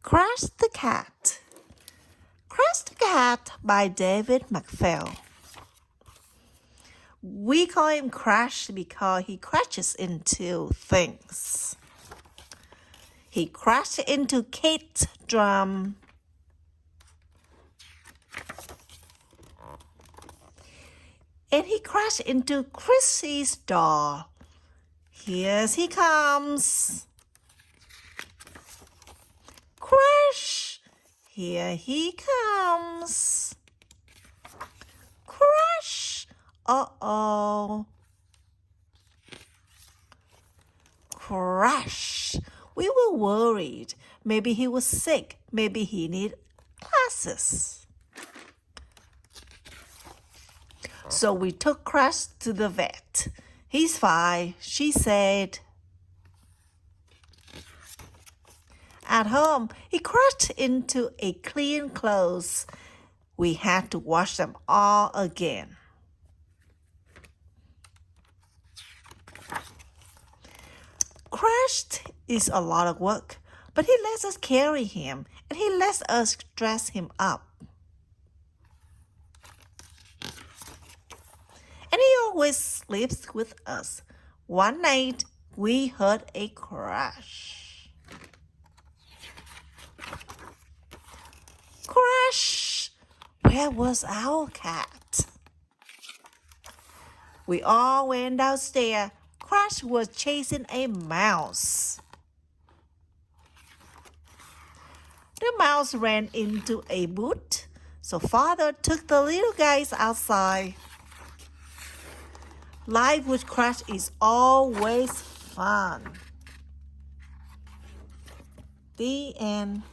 Crash the Cat. Crash the Cat by David McPhail. We call him Crash because he crashes into things. He crashed into Kate's drum. And he crashed into Chrissy's doll. Here he comes. Crash! Here he comes. Crash! Uh-oh. Crash! We were worried. Maybe he was sick. Maybe he needed glasses. So we took Crash to the vet. He's fine, she said. At home, he crashed into a clean clothes. We had to wash them all again. Crashed is a lot of work, but he lets us carry him and he lets us dress him up. And he always sleeps with us. One night, we heard a crash. Crash! Where was our cat? We all went downstairs. Crash was chasing a mouse. The mouse ran into a boot, so Father took the little guys outside. Life with Crash is always fun. The end.